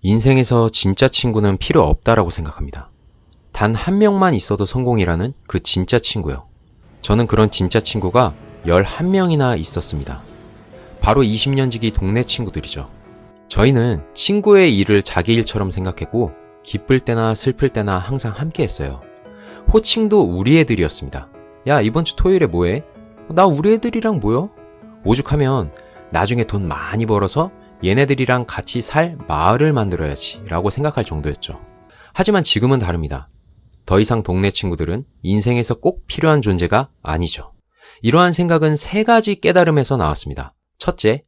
인생에서 진짜 친구는 필요 없다라고 생각합니다. 단 한 명만 있어도 성공이라는 그 진짜 친구요. 저는 그런 진짜 친구가 11명이나 있었습니다. 바로 20년지기 동네 친구들이죠. 저희는 친구의 일을 자기 일처럼 생각했고 기쁠 때나 슬플 때나 항상 함께 했어요. 호칭도 우리 애들이었습니다. 야, 이번 주 토요일에 뭐해? 나 우리 애들이랑 모여? 오죽하면 나중에 돈 많이 벌어서 얘네들이랑 같이 살 마을을 만들어야지 라고 생각할 정도였죠. 하지만 지금은 다릅니다. 더 이상 동네 친구들은 인생에서 꼭 필요한 존재가 아니죠. 이러한 생각은 3가지 깨달음에서 나왔습니다. 첫째,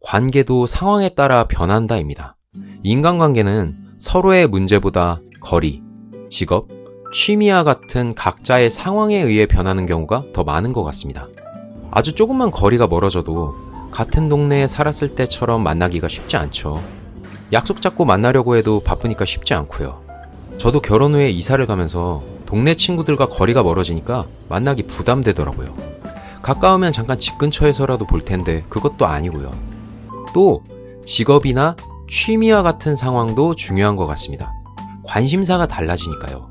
관계도 상황에 따라 변한다입니다. 인간관계는 서로의 문제보다 거리, 직업, 취미와 같은 각자의 상황에 의해 변하는 경우가 더 많은 것 같습니다. 아주 조금만 거리가 멀어져도 같은 동네에 살았을 때처럼 만나기가 쉽지 않죠. 약속 잡고 만나려고 해도 바쁘니까 쉽지 않고요. 저도 결혼 후에 이사를 가면서 동네 친구들과 거리가 멀어지니까 만나기 부담되더라고요. 가까우면 잠깐 집 근처에서라도 볼 텐데 그것도 아니고요. 또 직업이나 취미와 같은 상황도 중요한 것 같습니다. 관심사가 달라지니까요.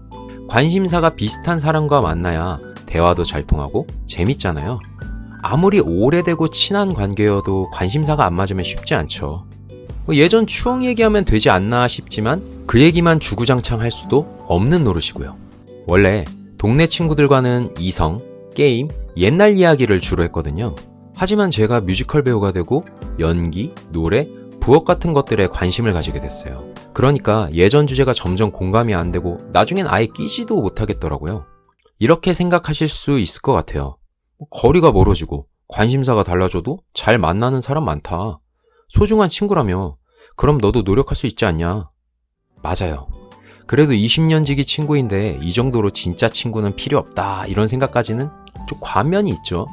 관심사가 비슷한 사람과 만나야 대화도 잘 통하고 재밌잖아요. 아무리 오래되고 친한 관계여도 관심사가 안 맞으면 쉽지 않죠. 예전 추억 얘기하면 되지 않나 싶지만 그 얘기만 주구장창 할 수도 없는 노릇이고요. 원래 동네 친구들과는 이성, 게임, 옛날 이야기를 주로 했거든요. 하지만 제가 뮤지컬 배우가 되고 연기, 노래, 부업 같은 것들에 관심을 가지게 됐어요. 그러니까 예전 주제가 점점 공감이 안 되고 나중엔 아예 끼지도 못하겠더라고요. 이렇게 생각하실 수 있을 것 같아요. 거리가 멀어지고 관심사가 달라져도 잘 만나는 사람 많다. 소중한 친구라며 그럼 너도 노력할 수 있지 않냐? 맞아요. 그래도 20년지기 친구인데 이 정도로 진짜 친구는 필요 없다 이런 생각까지는 좀 과면이 있죠.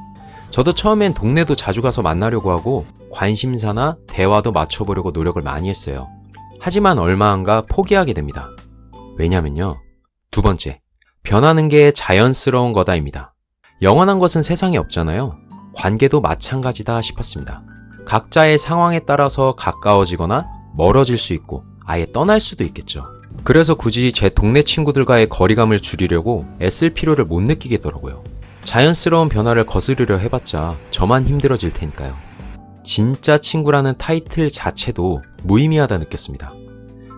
저도 처음엔 동네도 자주 가서 만나려고 하고 관심사나 대화도 맞춰보려고 노력을 많이 했어요. 하지만 얼마 안 가 포기하게 됩니다. 왜냐면요. 2번째, 변하는 게 자연스러운 거다입니다. 영원한 것은 세상에 없잖아요. 관계도 마찬가지다 싶었습니다. 각자의 상황에 따라서 가까워지거나 멀어질 수 있고 아예 떠날 수도 있겠죠. 그래서 굳이 제 동네 친구들과의 거리감을 줄이려고 애쓸 필요를 못 느끼겠더라고요. 자연스러운 변화를 거스르려 해봤자 저만 힘들어질 테니까요. 진짜 친구라는 타이틀 자체도 무의미하다 느꼈습니다.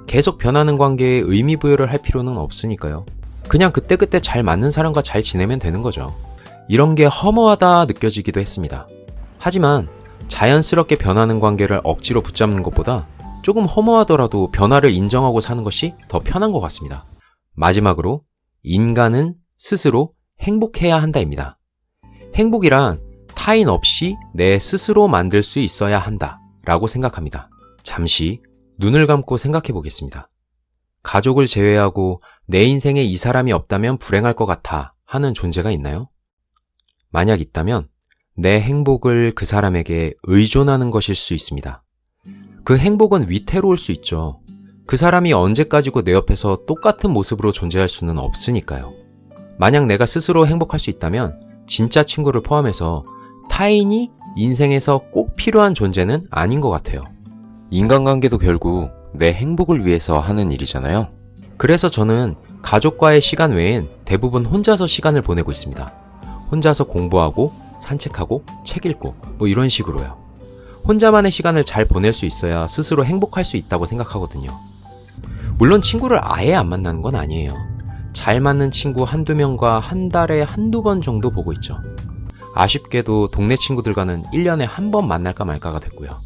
계속 변하는 관계에 의미 부여를 할 필요는 없으니까요. 그냥 그때그때 잘 맞는 사람과 잘 지내면 되는 거죠. 이런 게 허무하다 느껴지기도 했습니다. 하지만 자연스럽게 변하는 관계를 억지로 붙잡는 것보다 조금 허무하더라도 변화를 인정하고 사는 것이 더 편한 것 같습니다. 마지막으로 인간은 스스로 행복해야 한다입니다. 행복이란 타인 없이 내 스스로 만들 수 있어야 한다 라고 생각합니다. 잠시 눈을 감고 생각해 보겠습니다. 가족을 제외하고 내 인생에 이 사람이 없다면 불행할 것 같아 하는 존재가 있나요? 만약 있다면 내 행복을 그 사람에게 의존하는 것일 수 있습니다. 그 행복은 위태로울 수 있죠. 그 사람이 언제까지고 내 옆에서 똑같은 모습으로 존재할 수는 없으니까요. 만약 내가 스스로 행복할 수 있다면 진짜 친구를 포함해서 타인이 인생에서 꼭 필요한 존재는 아닌 것 같아요. 인간관계도 결국 내 행복을 위해서 하는 일이잖아요. 그래서 저는 가족과의 시간 외엔 대부분 혼자서 시간을 보내고 있습니다. 혼자서 공부하고 산책하고 책 읽고 이런 식으로요. 혼자만의 시간을 잘 보낼 수 있어야 스스로 행복할 수 있다고 생각하거든요. 물론 친구를 아예 안 만나는 건 아니에요. 잘 맞는 친구 1~2명과 한 달에 1~2번 정도 보고 있죠. 아쉽게도 동네 친구들과는 1년에 1번 만날까 말까가 됐고요.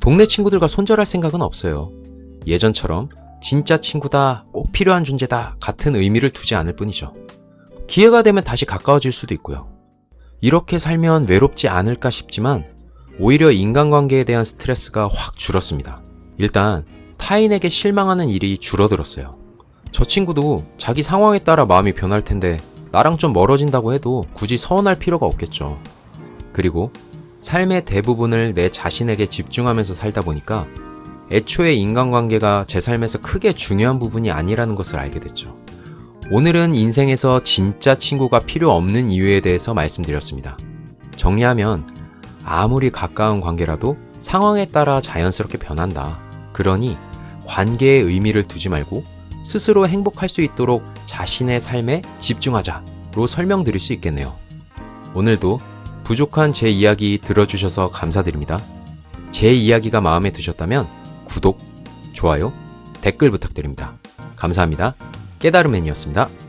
동네 친구들과 손절할 생각은 없어요. 예전처럼 진짜 친구다, 꼭 필요한 존재다 같은 의미를 두지 않을 뿐이죠. 기회가 되면 다시 가까워질 수도 있고요. 이렇게 살면 외롭지 않을까 싶지만 오히려 인간관계에 대한 스트레스가 확 줄었습니다. 일단 타인에게 실망하는 일이 줄어들었어요. 저 친구도 자기 상황에 따라 마음이 변할 텐데 나랑 좀 멀어진다고 해도 굳이 서운할 필요가 없겠죠. 그리고 삶의 대부분을 내 자신에게 집중하면서 살다 보니까 애초에 인간관계가 제 삶에서 크게 중요한 부분이 아니라는 것을 알게 됐죠. 오늘은 인생에서 진짜 친구가 필요 없는 이유에 대해서 말씀드렸습니다. 정리하면 아무리 가까운 관계라도 상황에 따라 자연스럽게 변한다. 그러니 관계에 의미를 두지 말고 스스로 행복할 수 있도록 자신의 삶에 집중하자로 설명드릴 수 있겠네요. 오늘도 부족한 제 이야기 들어주셔서 감사드립니다. 제 이야기가 마음에 드셨다면 구독, 좋아요, 댓글 부탁드립니다. 감사합니다. 깨달음맨이었습니다.